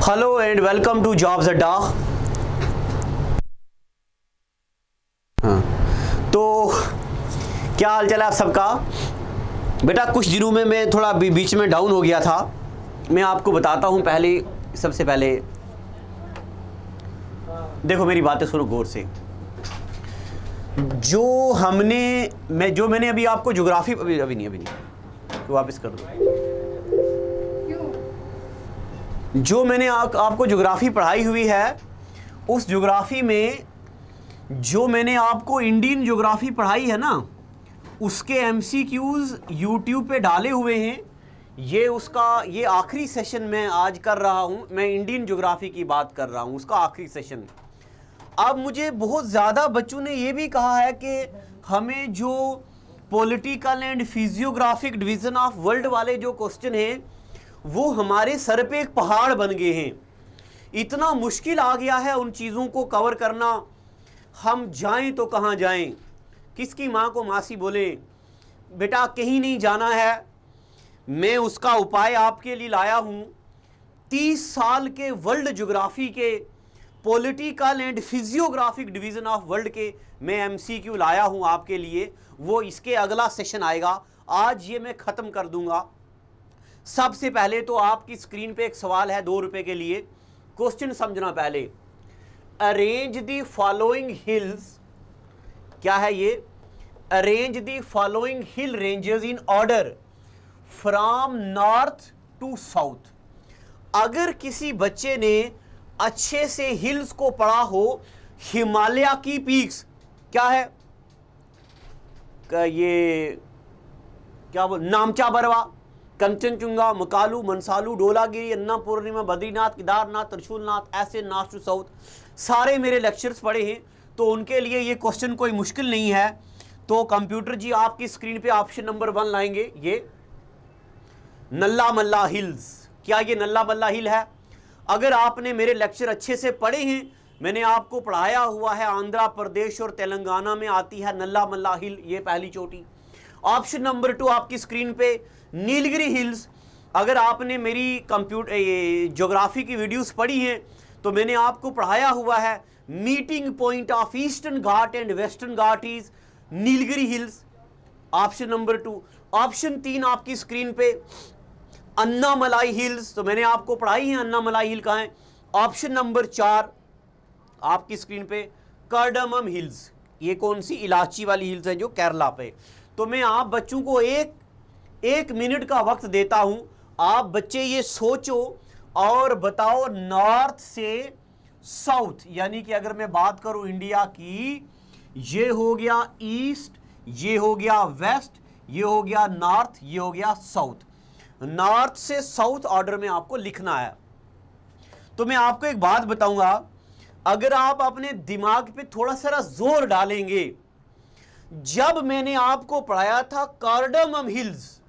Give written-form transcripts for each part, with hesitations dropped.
Hello and welcome to jobs Adda. हाँ, तो क्या हाल चाल है आप सबका। बेटा कुछ दिनों में मैं थोड़ा बीच में डाउन हो गया था। मैं आपको बताता हूँ। सबसे पहले देखो मेरी बातें सुनो गौर से। जो मैंने अभी आपको ज्योग्राफी अभी नहीं तो वापस कर दो। जो मैंने आपको ज्योग्राफी पढ़ाई हुई है, उस ज्योग्राफी में जो मैंने आपको इंडियन ज्योग्राफी पढ़ाई है ना, उसके एमसीक्यूज यूट्यूब पे डाले हुए हैं। ये आखिरी सेशन मैं आज कर रहा हूँ। मैं इंडियन ज्योग्राफी की बात कर रहा हूँ, उसका आखिरी सेशन। अब मुझे बहुत ज़्यादा बच्चों ने ये भी कहा है कि हमें जो political and physiographic division of world वाले जो क्वेश्चन हैं वो हमारे सर पे एक पहाड़ बन गए हैं। इतना मुश्किल आ गया है उन चीज़ों को कवर करना। हम जाएं तो कहाँ जाएं, किसकी माँ को मासी बोले। बेटा कहीं नहीं जाना है। मैं उसका उपाय आपके लिए लाया हूँ। 30 साल के वर्ल्ड ज्योग्राफी के political and physiographic division of world के मैं एमसीक्यू लाया हूँ आपके लिए। वो इसके अगला सेशन आएगा, आज ये मैं ख़त्म कर दूंगा। सबसे पहले तो आपकी स्क्रीन पे एक सवाल है 2 रुपए के लिए। क्वेश्चन समझना पहले। अरेंज द फॉलोइंग हिल्स, क्या है ये? Arrange the following hill ranges in order from north to south. अगर किसी बच्चे ने अच्छे से हिल्स को पढ़ा हो, हिमालय की पीक्स क्या है? ये क्या बोल, नामचा बरवा, कंचनजुंगा, मकालू, मनसालू, डोलागिरी, अन्नापूर्णिमा, बद्रीनाथ, केदारनाथ, त्रिशूलनाथ, ऐसे नॉर्थ टू साउथ सारे मेरे लेक्चर्स पढ़े हैं, तो उनके लिए ये क्वेश्चन कोई मुश्किल नहीं है। तो कंप्यूटर जी आपकी स्क्रीन पे ऑप्शन नंबर 1 लाएंगे, ये नल्ला मल्ला हिल्स। क्या ये नल्ला मल्ला हिल है? अगर आपने मेरे लेक्चर अच्छे से पढ़े हैं, मैंने आपको पढ़ाया हुआ है, आंध्र प्रदेश और तेलंगाना में आती है नल्ला मल्ला हिल, ये पहली चोटी। ऑप्शन नंबर 2 आपकी स्क्रीन पे नीलगिरी हिल्स। अगर आपने मेरी ज्योग्राफी की वीडियोस पढ़ी हैं तो मैंने आपको पढ़ाया हुआ है, meeting point of eastern Ghat and western Ghat is Nilgiri hills, option number 2। Option 3 आपकी स्क्रीन पे अन्नामलाई हिल्स, तो मैंने आपको पढ़ाई है अन्नामलाई हिल कहाँ है। ऑप्शन नंबर 4 आपकी स्क्रीन पे कार्डमम हिल्स। ये कौन सी? इलाची वाली हिल्स है जो केरला पे। तो मैं आप बच्चों को एक मिनट का वक्त देता हूं। आप बच्चे ये सोचो और बताओ, नॉर्थ से साउथ, यानी कि अगर मैं बात करूं इंडिया की, ये हो गया ईस्ट, ये हो गया वेस्ट, ये हो गया नॉर्थ, ये हो गया साउथ। नॉर्थ से साउथ ऑर्डर में आपको लिखना है। तो मैं आपको एक बात बताऊंगा, अगर आप अपने दिमाग पे थोड़ा सा जोर डालेंगे, जब मैंने आपको पढ़ाया था कार्डमम हिल्स,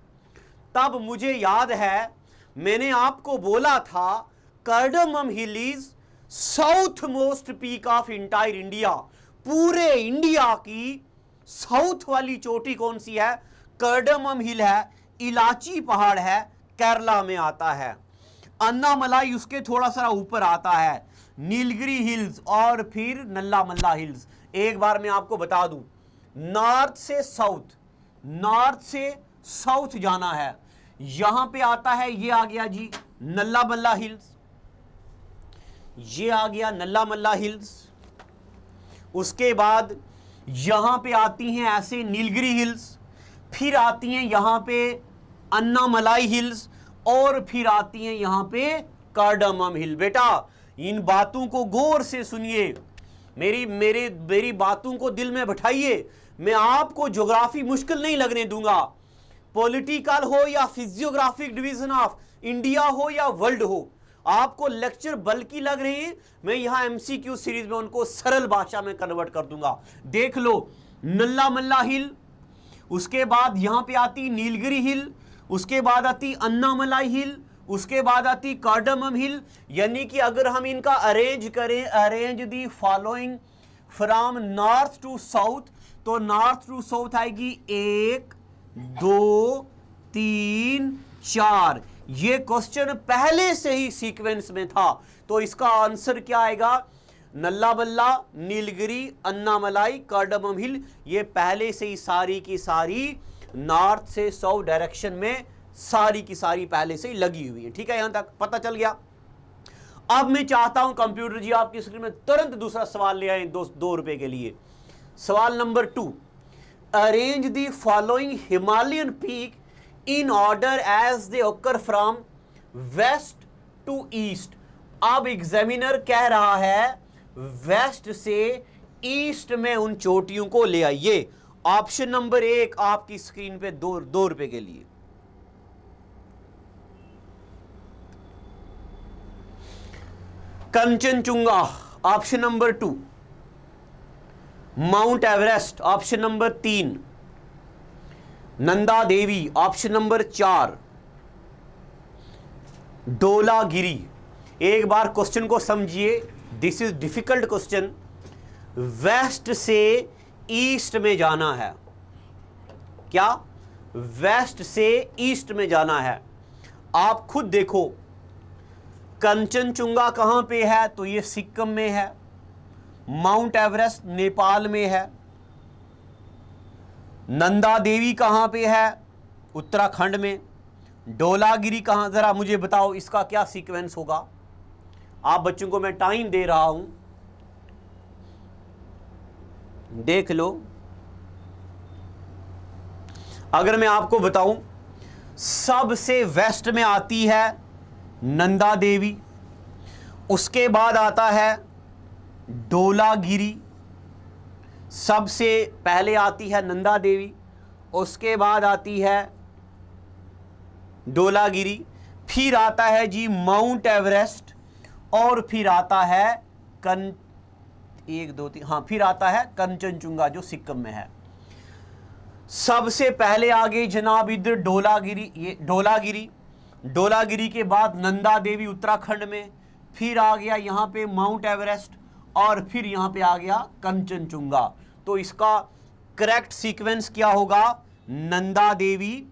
तब मुझे याद है मैंने आपको बोला था cardamom hill is south most peak of entire India. पूरे इंडिया की साउथ वाली चोटी कौन सी है? कार्डमम हिल है, इलाची पहाड़ है, केरला में आता है। अन्नामलाई उसके थोड़ा सा ऊपर आता है, नीलगिरी हिल्स और फिर नल्ला मल्ला हिल्स। एक बार मैं आपको बता दूं, नॉर्थ से साउथ जाना है। यहां पे आता है, ये आ गया जी नल्ला मल्ला हिल्स, ये आ गया नल्ला मल्ला हिल्स। उसके बाद यहां पे आती हैं ऐसे नीलगिरी हिल्स, फिर आती हैं यहां पे अन्नामलाई हिल्स, और फिर आती हैं यहां पे कार्डमम हिल। बेटा इन बातों को गौर से सुनिए, मेरी बातों को दिल में बैठाइए। मैं आपको ज्योग्राफी मुश्किल नहीं लगने दूंगा। पॉलिटिकल हो या फिजियोग्राफिक डिवीजन ऑफ इंडिया हो या वर्ल्ड हो, आपको लेक्चर बल्कि लग रहे हैं, मैं यहां एमसीक्यू सीरीज में उनको सरल भाषा में कन्वर्ट कर दूंगा। देख लो, नल्ला मल्ला हिल, उसके बाद यहां पे आती नीलगिरी हिल, उसके बाद आती अन्नामलाई हिल, उसके बाद आती कार्डमम हिल। यानी कि अगर हम इनका अरेंज करें, arrange the following from north to south, तो नॉर्थ टू साउथ आएगी 1 2 3 4। ये क्वेश्चन पहले से ही सीक्वेंस में था, तो इसका आंसर क्या आएगा? नल्ला बल्ला, नीलगिरी, अन्नामलाई, कार्डमम हिल, ये पहले से ही सारी की सारी नॉर्थ से साउथ डायरेक्शन में सारी की सारी पहले से ही लगी हुई है। ठीक है, यहां तक पता चल गया। अब मैं चाहता हूं कंप्यूटर जी आपकी स्क्रीन में तुरंत दूसरा सवाल ले आए 2 रुपए के लिए। सवाल number 2, arrange the following Himalayan peak in order as they occur from west to east. अब एग्जामिनर कह रहा है वेस्ट से ईस्ट में उन चोटियों को ले आइए। ऑप्शन नंबर 1 आपकी स्क्रीन पे 2 रुपए के लिए। Kanchenjunga option number 2, Mount Everest option number 3, Nanda Devi option number 4, Dhaulagiri. एक बार क्वेश्चन को समझिए, this is difficult question. West से ईस्ट में जाना है, क्या? वेस्ट से ईस्ट में जाना है। आप खुद देखो कंचनजुंगा कहां पे है, तो ये सिक्किम में है। माउंट एवरेस्ट नेपाल में है। नंदा देवी कहां पे है? उत्तराखंड में। डोलागिरी कहां, जरा मुझे बताओ इसका क्या सीक्वेंस होगा? आप बच्चों को मैं टाइम दे रहा हूं, देख लो। अगर मैं आपको बताऊं, सबसे वेस्ट में आती है नंदा देवी, उसके बाद आता है डोलागिरी, सबसे पहले आती है नंदा देवी, उसके बाद आती है डोलागिरी, फिर आता है जी माउंट एवरेस्ट, और फिर आता है 1 2 3 हाँ, फिर आता है कंचनजुंगा जो सिक्किम में है। सबसे पहले आ गई जनाब इधर डोलागिरी, ये डोलागिरी के बाद नंदा देवी उत्तराखंड में, फिर आ गया यहाँ पे माउंट एवरेस्ट, और फिर यहाँ पे आ गया कंचनजुंगा। तो इसका करेक्ट सीक्वेंस क्या होगा? नंदा देवी,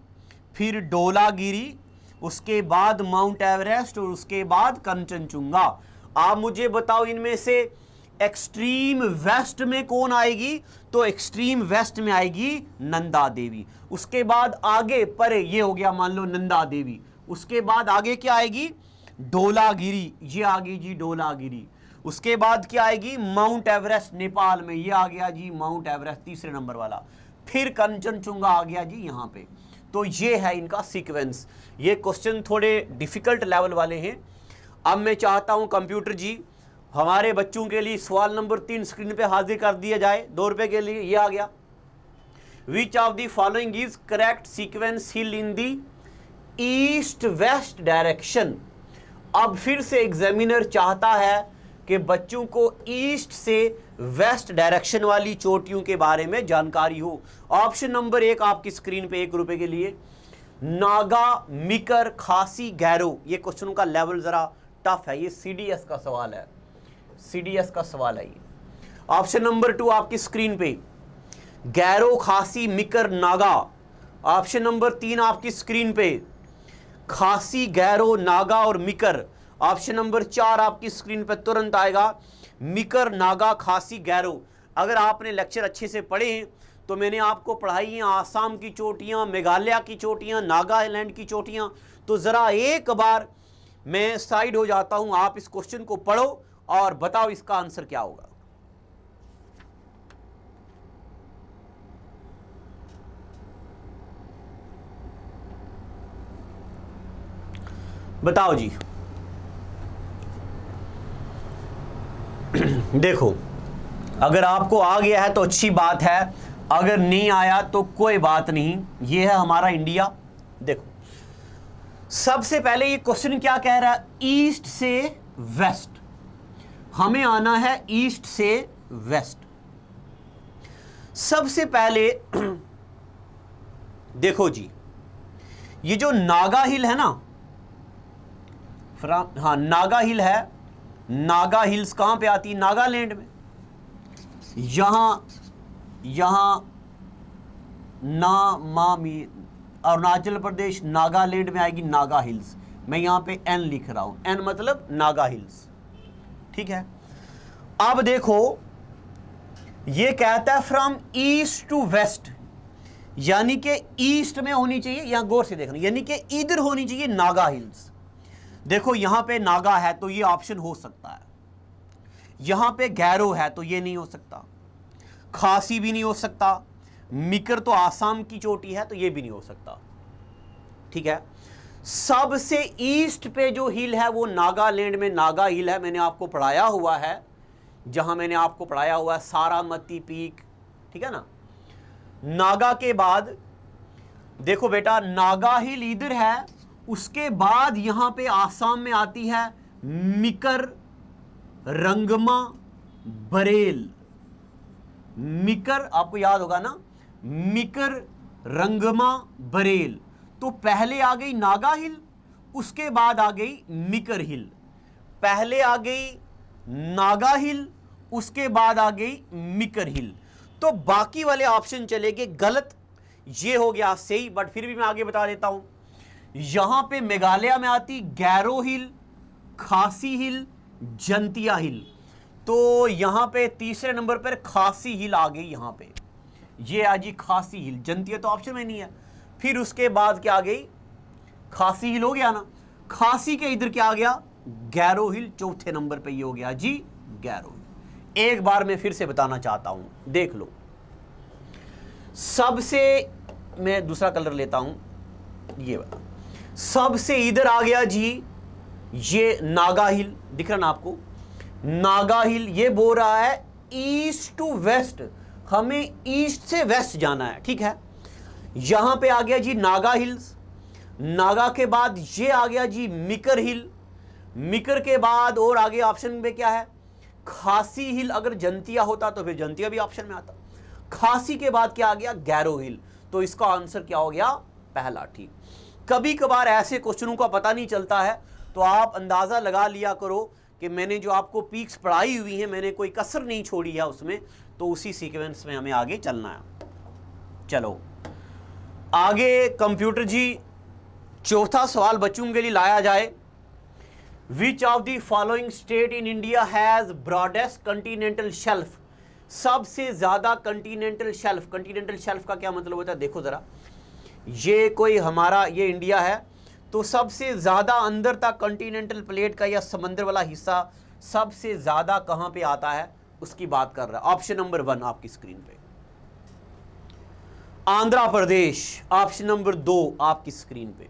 फिर डोलागिरी, उसके बाद माउंट एवरेस्ट, और उसके बाद कंचनजुंगा। आप मुझे बताओ इनमें से एक्सट्रीम वेस्ट में कौन आएगी? तो एक्सट्रीम वेस्ट में आएगी नंदा देवी। उसके बाद आगे परे, ये हो गया मान लो नंदा देवी, उसके बाद आगे क्या आएगी? डोलागिरी, ये आ गई जी डोलागिरी। उसके बाद क्या आएगी? माउंट एवरेस्ट नेपाल में, ये आ गया जी माउंट एवरेस्ट तीसरे नंबर वाला। फिर कंचनजुंगा आ गया जी यहाँ पे। तो ये है इनका सीक्वेंस। ये क्वेश्चन थोड़े डिफिकल्ट लेवल वाले हैं। अब मैं चाहता हूं कंप्यूटर जी हमारे बच्चों के लिए सवाल नंबर 3 स्क्रीन पे हाजिर कर दिया जाए 2 रुपए के लिए। ये आ गया, which of the following is correct sequence hill in the east west direction. अब फिर से एग्जामिनर चाहता है कि बच्चों को ईस्ट से वेस्ट डायरेक्शन वाली चोटियों के बारे में जानकारी हो। ऑप्शन नंबर 1 आपकी स्क्रीन पे 1 रुपए के लिए, नागा, मिकर, खासी, गैरो। ये क्वेश्चनों का लेवल जरा टफ है, ये सीडीएस का सवाल है, सीडीएस का सवाल है ये। ऑप्शन नंबर 2 आपकी स्क्रीन पे, गैरो, खासी, मिकर, नागा। ऑप्शन नंबर 3 आपकी स्क्रीन पे, खासी, गैरो, नागा और मिकर। ऑप्शन नंबर 4 आपकी स्क्रीन पे तुरंत आएगा, मिकर, नागा, खासी, गैरो। अगर आपने लेक्चर अच्छे से पढ़े हैं तो मैंने आपको पढ़ाई है आसाम की चोटियां, मेघालय की चोटियां, नागालैंड की चोटियां। तो ज़रा एक बार मैं साइड हो जाता हूं, आप इस क्वेश्चन को पढ़ो और बताओ इसका आंसर क्या होगा। बताओ जी। देखो, अगर आपको आ गया है तो अच्छी बात है, अगर नहीं आया तो कोई बात नहीं, ये है हमारा इंडिया। देखो, सबसे पहले ये क्वेश्चन क्या कह रहा है? ईस्ट से वेस्ट, हमें आना है ईस्ट से वेस्ट। सबसे पहले देखो जी, ये जो नागा हिल है ना, हाँ नागा हिल है, नागा हिल्स कहां पे आती है? नागालैंड में। यहां ना मा मी, अरुणाचल प्रदेश, नागालैंड में आएगी नागा हिल्स। मैं यहां पे एन लिख रहा हूं, एन मतलब नागा हिल्स, ठीक है। अब देखो ये कहता है फ्रॉम ईस्ट टू वेस्ट, यानी कि ईस्ट में होनी चाहिए, यहां गौर से देखना, यानी कि इधर होनी चाहिए नागा हिल्स। देखो यहां पे नागा है तो ये ऑप्शन हो सकता है, यहां पे गैरो है तो ये नहीं हो सकता, खासी भी नहीं हो सकता, मिकर तो आसाम की चोटी है तो ये भी नहीं हो सकता, ठीक है। सबसे ईस्ट पे जो हिल है वो नागालैंड में नागा हिल है, मैंने आपको पढ़ाया हुआ है, जहां मैंने आपको पढ़ाया हुआ है सारामती पीक, ठीक है ना। नागा के बाद देखो बेटा नागा हिल इधर है, उसके बाद यहां पे आसाम में आती है मिकर, रंगमा, बरेल। मिकर आपको याद होगा ना, मिकर, रंगमा, बरेल। तो पहले आ गई नागा हिल, उसके बाद आ गई मिकर हिल, पहले आ गई नागा हिल, उसके बाद आ गई मिकर हिल। तो बाकी वाले ऑप्शन चले गए गलत, ये हो गया सही, बट फिर भी मैं आगे बता देता हूं। यहां पे मेघालय में आती गैरो हिल, खासी हिल, जंतिया हिल। तो यहां पे तीसरे नंबर पर खासी हिल आ गई, यहां पे ये आ जी खासी हिल, जंतिया तो ऑप्शन में नहीं है। फिर उसके बाद क्या आ गई, खासी हिल हो गया ना, खासी के इधर क्या आ गया, गैरो हिल, चौथे नंबर पे ये हो गया जी गैरो हिल। एक बार मैं फिर से बताना चाहता हूं, देख लो। सबसे, मैं दूसरा कलर लेता हूं, ये वाला, सबसे इधर आ गया जी ये नागा हिल, दिख रहा ना आपको, नागा हिल। ये बोल रहा है ईस्ट टू वेस्ट, हमें ईस्ट से वेस्ट जाना है, ठीक है। यहां पे आ गया जी नागा हिल्स, नागा के बाद ये आ गया जी मिकर हिल, मिकर के बाद और आगे ऑप्शन में क्या है, खासी हिल। अगर जंतिया होता तो फिर जंतिया भी ऑप्शन में आता, खासी के बाद क्या आ गया, गैरो हिल। तो इसका आंसर क्या हो गया, पहला, ठीक। कभी कभार ऐसे क्वेश्चनों का पता नहीं चलता है, तो आप अंदाजा लगा लिया करो कि मैंने जो आपको पीक्स पढ़ाई हुई है, मैंने कोई कसर नहीं छोड़ी है उसमें, तो उसी सीक्वेंस में हमें आगे चलना है। चलो आगे कंप्यूटर जी, चौथा सवाल बच्चों के लिए लाया जाए। Which of the following state in India has broadest Continental shelf. सबसे ज्यादा कंटिनेंटल शेल्फ, कंटिनेंटल शेल्फ का क्या मतलब होता है, देखो जरा, ये कोई हमारा, ये इंडिया है, तो सबसे ज्यादा अंदर तक कंटिनेंटल प्लेट का या समंदर वाला हिस्सा सबसे ज्यादा कहां पे आता है, उसकी बात कर रहा है। ऑप्शन नंबर 1 आपकी स्क्रीन पे आंध्र प्रदेश, ऑप्शन नंबर 2 आपकी स्क्रीन पे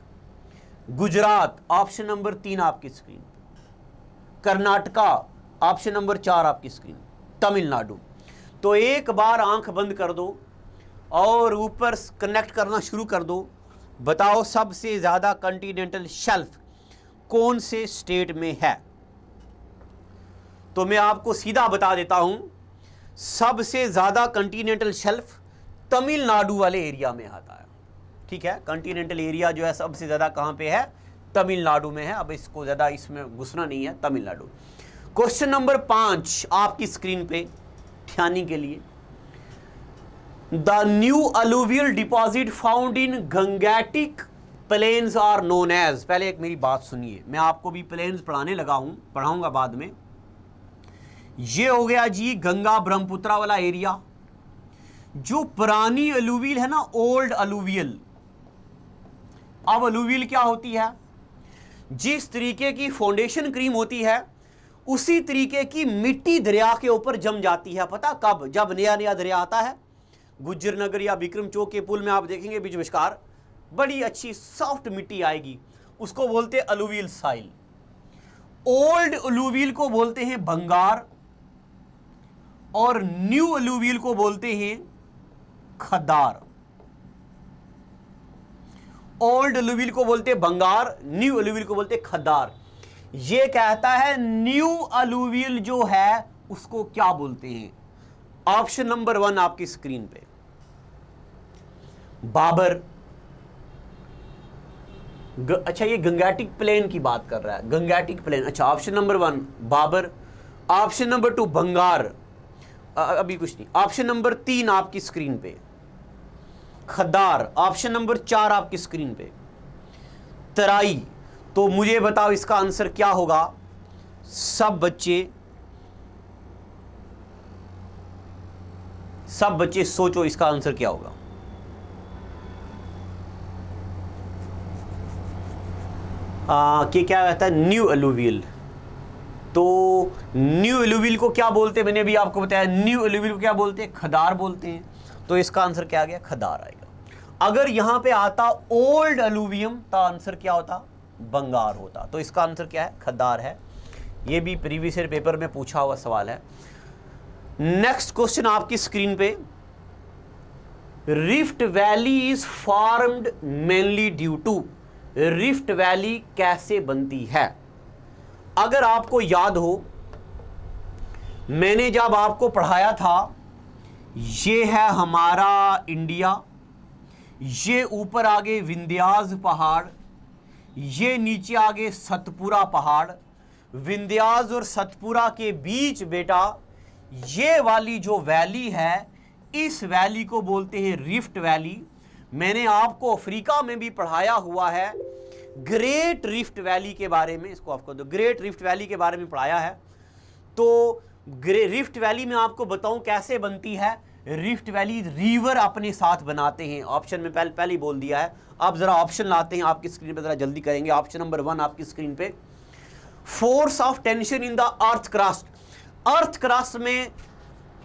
गुजरात, ऑप्शन नंबर 3 आपकी स्क्रीन पे कर्नाटका, ऑप्शन नंबर 4 आपकी स्क्रीन, तमिलनाडु। तो एक बार आंख बंद कर दो और ऊपर कनेक्ट करना शुरू कर दो, बताओ सबसे ज्यादा कंटिनेंटल शेल्फ कौन से स्टेट में है। तो मैं आपको सीधा बता देता हूं, सबसे ज्यादा कंटिनेंटल शेल्फ तमिलनाडु वाले एरिया में आता है, ठीक है। कंटिनेंटल एरिया जो है सबसे ज्यादा कहां पे है, तमिलनाडु में है। अब इसको ज्यादा इसमें घुसना नहीं है, तमिलनाडु। क्वेश्चन नंबर 5 आपकी स्क्रीन पे ध्यानी के लिए, the new alluvial deposit found in Gangetic plains are known as. पहले एक मेरी बात सुनिए, मैं आपको भी प्लेन्स पढ़ाने लगा हूं, पढ़ाऊंगा बाद में। ये हो गया जी गंगा ब्रह्मपुत्रा वाला एरिया। जो पुरानी अलुवियल है ना, ओल्ड अलुवियल। अब अलुवियल क्या होती है, जिस तरीके की फाउंडेशन क्रीम होती है उसी तरीके की मिट्टी दरिया के ऊपर जम जाती है। पता कब, जब नया नया दरिया आता है, गुज्जर नगर या विक्रम चौक के पुल में आप देखेंगे बीच विस्कार बड़ी अच्छी सॉफ्ट मिट्टी आएगी, उसको बोलते हैं अलुवियल साइल। ओल्ड अलुवियल को बोलते हैं भंगार और न्यू अलुवियल को बोलते हैं खद्दार। ओल्ड अलुवियल को बोलते भंगार, न्यू अलुवियल को बोलते खद्दार। ये कहता है न्यू अलुवियल जो है उसको क्या बोलते हैं। ऑप्शन नंबर 1 आपकी स्क्रीन पे बाबर। अच्छा ये गंगेटिक प्लेन की बात कर रहा है, गंगेटिक प्लेन। अच्छा option number 1 bhabar, option number 2 bhangar, अभी कुछ नहीं। ऑप्शन नंबर 3 आपकी स्क्रीन पे खद्दार, ऑप्शन नंबर 4 आपकी स्क्रीन पे तराई। तो मुझे बताओ इसका आंसर क्या होगा। सब बच्चे सोचो इसका आंसर क्या होगा। कि क्या कहता है न्यू एलुवियल। तो न्यू एलुवियल को क्या बोलते हैं, मैंने अभी आपको बताया न्यू एलुवियल को क्या बोलते हैं, खदार बोलते हैं। तो इसका आंसर क्या आ गया, खदार आएगा। अगर यहां पे आता ओल्ड एलुवियम तो आंसर क्या होता, बंगार होता। तो इसका आंसर क्या है, खदार है। ये भी प्रीवियस ईयर पेपर में पूछा हुआ सवाल है। नेक्स्ट क्वेश्चन आपकी स्क्रीन पे, rift valley is formed mainly due to, rift valley कैसे बनती है। अगर आपको याद हो, मैंने जब आपको पढ़ाया था, ये है हमारा इंडिया, ये ऊपर आगे विंध्यास पहाड़, ये नीचे आगे सतपुरा पहाड़, विंध्यास और सतपुरा के बीच बेटा ये वाली जो वैली है, इस वैली को बोलते हैं रिफ्ट वैली। मैंने आपको अफ्रीका में भी पढ़ाया हुआ है ग्रेट रिफ्ट वैली के बारे में, इसको आपको तो ग्रेट रिफ्ट वैली के बारे में पढ़ाया है। तो रिफ्ट वैली में आपको बताऊं कैसे बनती है। रिफ्ट वैली रिवर अपने साथ बनाते हैं, ऑप्शन में पहले ही बोल दिया है। आप जरा ऑप्शन लाते हैं आपकी स्क्रीन पे, जरा जल्दी करेंगे। ऑप्शन नंबर 1 आपकी स्क्रीन पे, force of tension in the earth crust. Earth crust में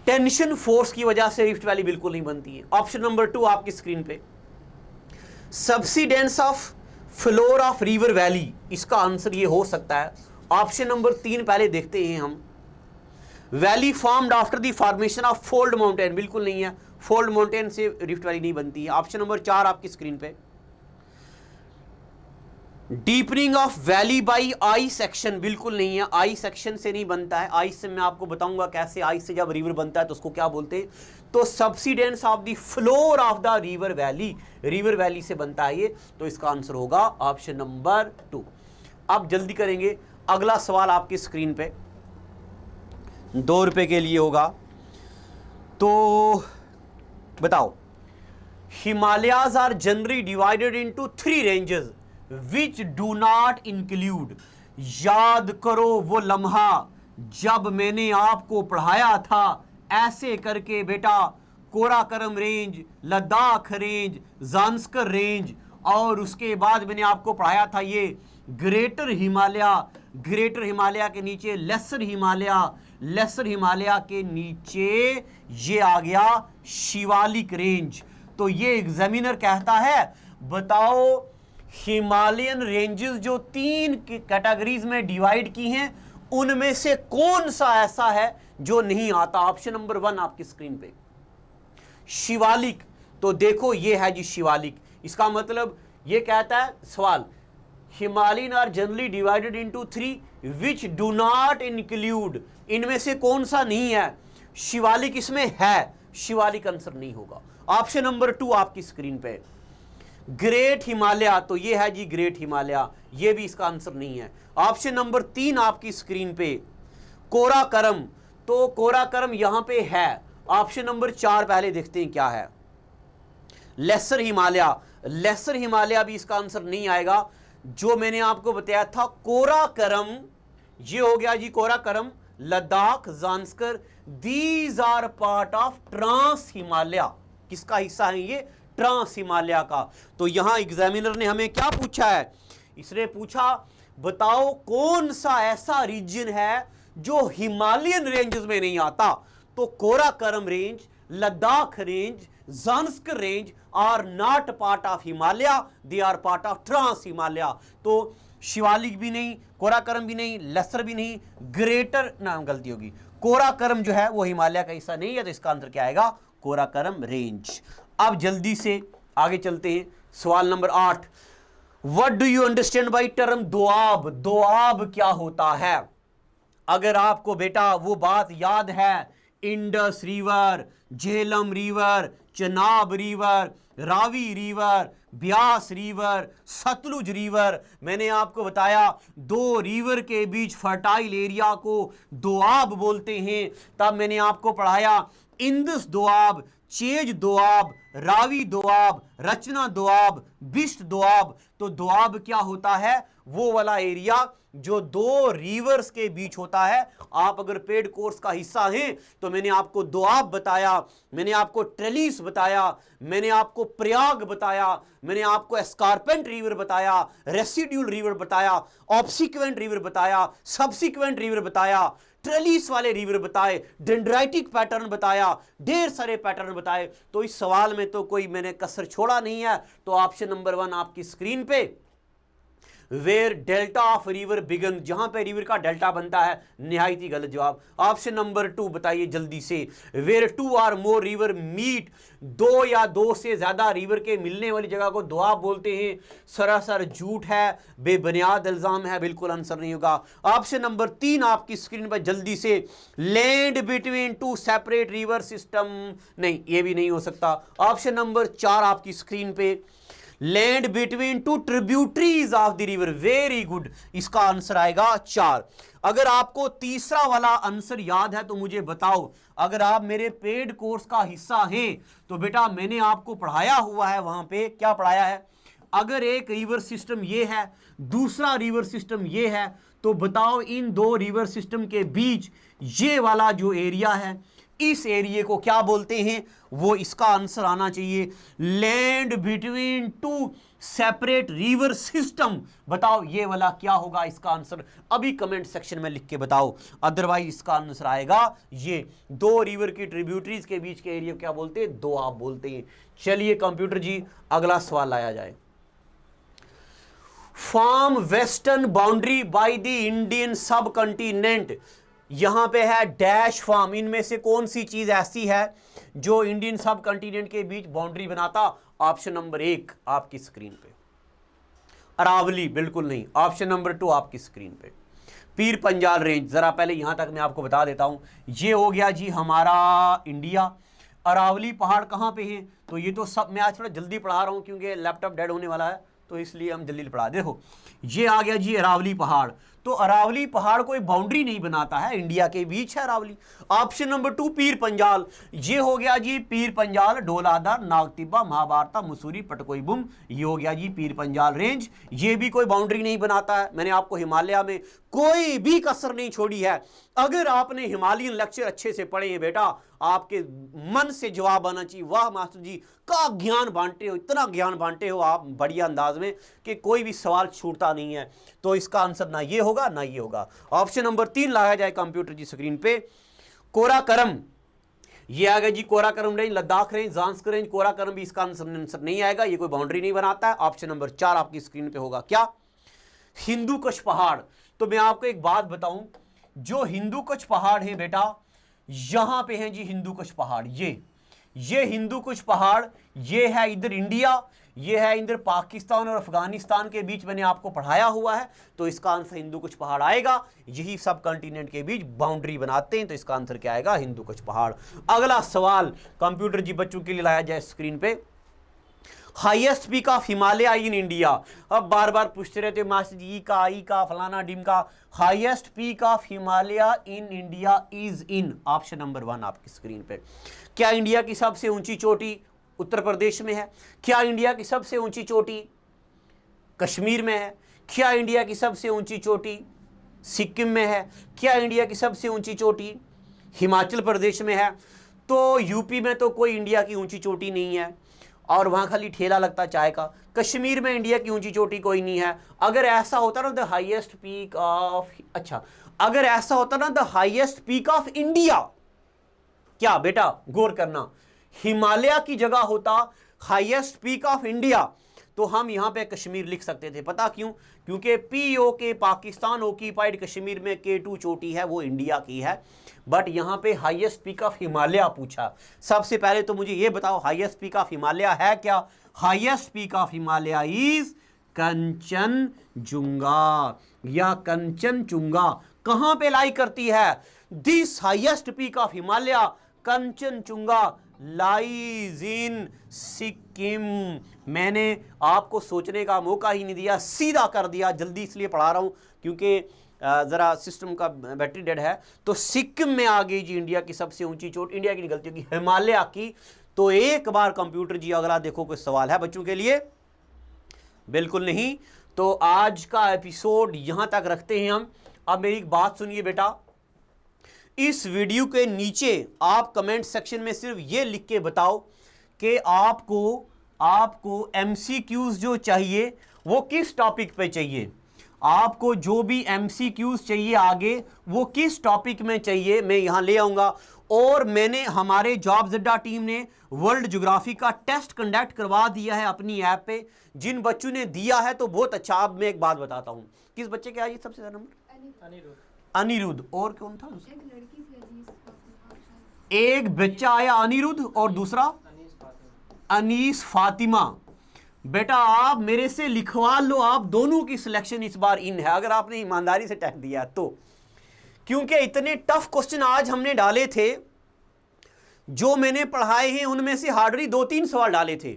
टेंशन फोर्स की वजह से रिफ्ट वैली बिल्कुल नहीं बनती है। ऑप्शन नंबर 2 आपकी स्क्रीन पे, subsidence of floor of river valley, इसका आंसर ये हो सकता है। ऑप्शन नंबर 3 पहले देखते हैं हम, valley formed after the formation of fold mountain, बिल्कुल नहीं है, फोल्ड माउंटेन से रिफ्ट वैली नहीं बनती है। ऑप्शन नंबर 4 आपकी स्क्रीन पे, deepening of valley by I section, बिल्कुल नहीं है, आई सेक्शन से नहीं बनता है। आई से मैं आपको बताऊंगा कैसे, आई से जब रिवर बनता है तो उसको क्या बोलते हैं। तो subsidence of the floor of the river valley से बनता है ये। तो इसका आंसर होगा ऑप्शन नंबर 2। अब जल्दी करेंगे, अगला सवाल आपकी स्क्रीन पे 2 रुपए के लिए होगा। तो बताओ, Himalayas are generally divided into 3 ranges which do not include. याद करो वो लम्हा जब मैंने आपको पढ़ाया था ऐसे करके बेटा, Karakoram range, Ladakh range, Zanskar range, और उसके बाद मैंने आपको पढ़ाया था ये ग्रेटर हिमालय के नीचे लेसर हिमालय के नीचे ये आ गया शिवालिक रेंज। तो ये एग्जामिनर कहता है बताओ हिमालयन रेंजेस जो 3 कैटेगरीज में डिवाइड की हैं, उनमें से कौन सा ऐसा है जो नहीं आता। ऑप्शन नंबर 1 आपकी स्क्रीन पे, शिवालिक। तो देखो ये है जी शिवालिक। इसका मतलब ये कहता है सवाल, Himalayan are generally divided into 3 which do not include, इनमें से कौन सा नहीं है। शिवालिक इसमें है, शिवालिक आंसर नहीं होगा। ऑप्शन नंबर 2 आपकी स्क्रीन पे, ग्रेट हिमालय। तो ये है जी ग्रेट हिमालय, ये भी इसका आंसर नहीं है। ऑप्शन नंबर 3 आपकी स्क्रीन पे, कोराकरम। तो कोराकरम यहां पे है। ऑप्शन नंबर 4 पहले देखते हैं क्या है, लेसर हिमालय भी इसका आंसर नहीं आएगा। जो मैंने आपको बताया था कोराकरम, ये हो गया जी Karakoram, Ladakh, Zanskar, these are part of trans Himalaya. किसका हिस्सा है ये, ट्रांस हिमालय का। तो यहां एग्जामिनर ने हमें क्या पूछा है, इसने पूछा बताओ कौन सा ऐसा रीजन है जो हिमालयन रेंजेस में नहीं आता। तो Karakoram range, Ladakh range, Zanskar range are not part of Himalaya, they are part of trans Himalaya. तो शिवालिक भी नहीं, कोराकरम भी नहीं, लेसर भी नहीं, ग्रेटर, नाम गलती होगी, कोराकरम जो है वो हिमालय का हिस्सा नहीं है। तो इसका आंसर क्या आएगा, कोराकरम रेंज। अब जल्दी से आगे चलते हैं, सवाल number 8, what do you understand by term Doab. Doab क्या होता है। अगर आपको बेटा वो बात याद है, Indus river, Jhelum river, Chenab river, Ravi river, Beas river, Sutlej river, मैंने आपको बताया 2 रिवर के बीच फर्टाइल एरिया को दोआब बोलते हैं। तब मैंने आपको पढ़ाया इंदस दोआब, चेज दोआब, रावी दोआब, रचना दोआब, बिष्ट दोआब। तो दोआब क्या होता है? वो वाला एरिया जो दो रिवर्स के बीच होता है। आप अगर पेड कोर्स का हिस्सा हैं तो मैंने आपको दोआब बताया, मैंने आपको ट्रेलिस बताया, मैंने आपको प्रयाग बताया, मैंने आपको एस्कारपेंट रिवर बताया, रेसिड्यूल रिवर बताया, ऑब्सिक्वेंट रिवर बताया, सब्सिक्वेंट रिवर बताया, ट्रेलिस वाले रिवर बताए, डेंड्राइटिक पैटर्न बताया, ढेर सारे पैटर्न बताए। तो इस सवाल में तो कोई मैंने कसर छोड़ा नहीं है। तो ऑप्शन नंबर 1 आपकी स्क्रीन पे, where delta of river began, जहां पे रिवर का डेल्टा बनता है, निहायत ही गलत जवाब। ऑप्शन नंबर 2 बताइए जल्दी से, वेयर 2 और मोर रिवर मीट, दो या दो से ज्यादा रिवर के मिलने वाली जगह को दोआब बोलते हैं। सरासर झूठ है, बेबुनियाद इल्जाम है, बिल्कुल आंसर नहीं होगा। ऑप्शन नंबर 3 आपकी स्क्रीन पर जल्दी से, land between two separate river system, नहीं ये भी नहीं हो सकता। ऑप्शन नंबर 4 आपकी स्क्रीन पे, land between two tributaries of the river, very good, इसका आंसर आएगा 4। अगर आपको तीसरा वाला आंसर याद है तो मुझे बताओ। अगर आप मेरे पेड कोर्स का हिस्सा हैं तो बेटा मैंने आपको पढ़ाया हुआ है, वहां पे क्या पढ़ाया है? अगर एक रिवर सिस्टम ये है, दूसरा रिवर सिस्टम ये है, तो बताओ इन दो रिवर सिस्टम के बीच ये वाला जो एरिया है, इस एरिया को क्या बोलते हैं? वो इसका आंसर आना चाहिए, land between two separate river system. बताओ ये वाला क्या होगा इसका आंसर? अभी कमेंट सेक्शन में लिख के बताओ, अदरवाइज इसका आंसर आएगा ये, दो रिवर की ट्रिब्यूटरीज के बीच के एरिया क्या बोलते हैं? दोआब बोलते हैं। चलिए कंप्यूटर जी अगला सवाल लाया जाए। Form western boundary by the Indian सब कंटिनेंट, यहां पे है डैश फॉर्म, इनमें से कौन सी चीज ऐसी है जो इंडियन सब कंटिनेंट के बीच बाउंड्री बनाता? ऑप्शन नंबर 1 आपकी स्क्रीन पे, अरावली, बिल्कुल नहीं। ऑप्शन नंबर 2 आपकी स्क्रीन पे, पीर पंजाल रेंज। जरा पहले यहां तक मैं आपको बता देता हूं, ये हो गया जी हमारा इंडिया। अरावली पहाड़ कहां पे है? तो ये तो सब मैं आज थोड़ा जल्दी पढ़ा रहा हूं क्योंकि लैपटॉप डेड होने वाला है, तो इसलिए हम जल्दी पढ़ा। देखो ये आ गया जी अरावली पहाड़। तो अरावली पहाड़ कोई बाउंड्री नहीं बनाता है, इंडिया के बीच है अरावली। ऑप्शन नंबर 2 पीर पंजाल, ये हो गया जी पीर पंजाल, ढोलाधर, नागतिब्बा, महाभारता, मसूरी, पटकोई बुम, ये हो गया जी पीर पंजाल रेंज। ये भी कोई बाउंड्री नहीं बनाता है। मैंने आपको हिमालय में कोई भी कसर नहीं छोड़ी है। अगर आपने हिमालयन लेक्चर अच्छे से पढ़े हैं बेटा, आपके मन से जवाब आना चाहिए, वाह मास्टर जी का ज्ञान बांटे हो, इतना ज्ञान बांटे हो आप बढ़िया अंदाज में कि कोई भी सवाल छूटता नहीं है। तो इसका आंसर ना ये होगा ना ये होगा। ऑप्शन नंबर 3 लाया जाए कंप्यूटर जी स्क्रीन पे, कोराकरम, ये आ गया जी कोराकरम रेंज, लद्दाख रेंज, ज़ांस्क रेंज, कोराकरम भी इसका आंसर नहीं आएगा, ये कोई बाउंड्री नहीं बनाता है। ऑप्शन नंबर 4 आपकी स्क्रीन पे होगा क्या? हिंदू कुश पहाड़। तो मैं आपको एक बात बताऊं, जो हिंदू कुश पहाड़ है बेटा, यहां पे है जी हिंदू कुश पहाड़, ये हिंदू कुश पहाड़, ये है इधर इंडिया, ये है इधर पाकिस्तान और अफगानिस्तान के बीच, मैंने आपको पढ़ाया हुआ है। तो इसका आंसर हिंदू कुश पहाड़ आएगा। यही सब कॉन्टिनेंट के बीच बाउंड्री बनाते हैं, तो इसका आंसर क्या आएगा? हिंदू कुश पहाड़। अगला सवाल कंप्यूटर जी बच्चों के लिए लाया जाए स्क्रीन पे, highest peak of Himalaya in India. अब बार बार पूछते रहते मास्टर जी ई का फलाना डिम का, highest peak of Himalaya in India is in, option number 1 आपकी स्क्रीन पे। क्या इंडिया की सबसे ऊंची चोटी उत्तर प्रदेश में है? क्या इंडिया की सबसे ऊंची चोटी कश्मीर में है? क्या इंडिया की सबसे ऊंची चोटी सिक्किम में है? क्या इंडिया की सबसे ऊंची चोटी हिमाचल प्रदेश में है? तो यूपी में तो कोई इंडिया की ऊंची चोटी नहीं है और वहां खाली ठेला लगता चाय का। कश्मीर में इंडिया की ऊंची चोटी कोई नहीं है। अगर ऐसा होता ना द हाईएस्ट पीक ऑफ, अच्छा अगर ऐसा होता ना the highest peak of India, क्या बेटा गौर करना, हिमालय की जगह होता हाईएस्ट पीक ऑफ इंडिया, तो हम यहां पे कश्मीर लिख सकते थे। पता क्यों? क्योंकि POK पाकिस्तान ऑक्यूपाइड कश्मीर में K2 चोटी है, वो इंडिया की है। बट यहां पे हाईएस्ट पीक ऑफ हिमालय पूछा। सबसे पहले तो मुझे ये बताओ हाईएस्ट पीक ऑफ हिमालय है क्या? Highest peak of Himalaya is Kanchenjunga या कंचनचुंगा। कहां पे लाई करती है? This highest peak of Himalaya Kanchenjunga lies in Sikkim. मैंने आपको सोचने का मौका ही नहीं दिया, सीधा कर दिया, जल्दी इसलिए पढ़ा रहा हूं क्योंकि जरा सिस्टम का बैटरी डेड है। तो सिक्किम में आ गई जी इंडिया की सबसे ऊंची चोट, इंडिया की नहीं गलती होगी, हिमालय की। तो एक बार कंप्यूटर जी अगला देखो कोई सवाल है बच्चों के लिए? बिल्कुल नहीं। तो आज का एपिसोड यहां तक रखते हैं हम। अब मेरी एक बात सुनिए बेटा, इस वीडियो के नीचे आप कमेंट सेक्शन में सिर्फ ये लिख के बताओ कि आपको एमसीक्यूज जो चाहिए वो किस टॉपिक पे चाहिए। आपको जो भी एमसीक्यूज चाहिए आगे वो किस टॉपिक में चाहिए, मैं यहां ले आऊंगा। और मैंने हमारे जॉब्सअड्डा टीम ने वर्ल्ड ज्योग्राफी का टेस्ट कंडक्ट करवा दिया है अपनी ऐप पे। जिन बच्चों ने दिया है तो बहुत अच्छा। अब मैं एक बात बताता हूं, किस बच्चे के आई सबसे ज्यादा नंबर? अनिरुद्ध। और कौन था? एक बच्चा आया अनिरुद्ध और दूसरा अनीस फातिमा। बेटा आप मेरे से लिखवा लो, आप दोनों की सिलेक्शन इस बार इन है, अगर आपने ईमानदारी से टेस्ट दिया तो। क्योंकि इतने टफ क्वेश्चन आज हमने डाले थे, जो मैंने पढ़ाए हैं उनमें से हार्डली 2-3 सवाल डाले थे।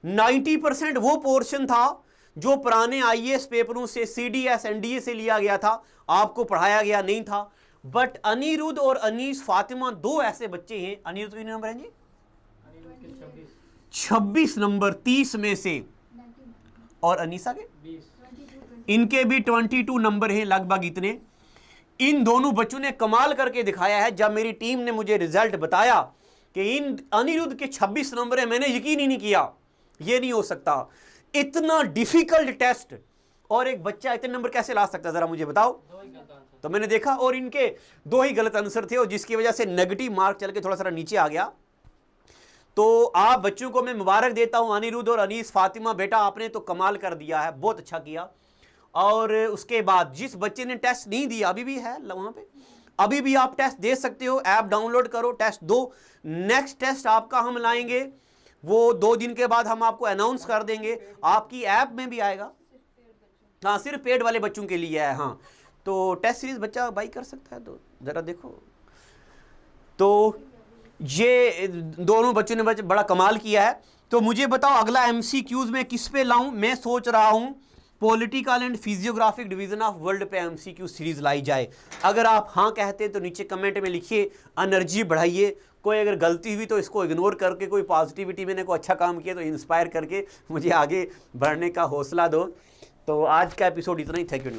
90% वो पोर्शन था जो पुराने आईएएस पेपरों से, सीडीएस एनडीए से लिया गया था, आपको पढ़ाया गया नहीं था। बट अनिरुद्ध और अनीस फातिमा दो ऐसे बच्चे हैं। अनिरुद्ध कितने नंबर हैं जी? 26 नंबर 30 में से। और अनीसा के 20। इनके भी 22 नंबर हैं लगभग इतने। इन दोनों बच्चों ने कमाल करके दिखाया है। जब मेरी टीम ने मुझे रिजल्ट बताया कि इन अनिरुद्ध के 26 नंबर है, मैंने यकीन ही नहीं किया, ये नहीं हो सकता। इतना डिफिकल्ट टेस्ट और एक बच्चा इतने नंबर कैसे ला सकता, जरा मुझे बताओ। तो मैंने देखा और इनके 2 ही गलत आंसर थे और जिसकी वजह से नेगेटिव मार्क चल के थोड़ा सा नीचे आ गया। तो आप बच्चों को मैं मुबारक देता हूं, अनिरुद्ध और अनीस फातिमा, बेटा आपने तो कमाल कर दिया है, बहुत अच्छा किया। और उसके बाद जिस बच्चे ने टेस्ट नहीं दिया, अभी भी है वहां पे, अभी भी आप टेस्ट दे सकते हो। ऐप डाउनलोड करो, टेस्ट दो। नेक्स्ट टेस्ट आपका हम लाएंगे, वो 2 दिन के बाद हम आपको अनाउंस कर देंगे, आपकी ऐप में भी आएगा। हाँ, सिर्फ पेड वाले बच्चों के लिए है। हाँ, तो टेस्ट सीरीज बच्चा बाई कर सकता है, तो जरा देखो। तो ये दोनों बच्चों ने बड़ा कमाल किया है। तो मुझे बताओ अगला एमसीक्यूज में किस पे लाऊं? मैं सोच रहा हूं political and physiographic division of world पे एमसीक्यू सीरीज लाई जाए। अगर आप हाँ कहते हैं तो नीचे कमेंट में लिखिए, एनर्जी बढ़ाइए। कोई अगर गलती हुई तो इसको इग्नोर करके, कोई पॉजिटिविटी मैंने कोई अच्छा काम किया तो इंस्पायर करके मुझे आगे बढ़ने का हौसला दो। तो आज का एपिसोड इतना ही। Thank you.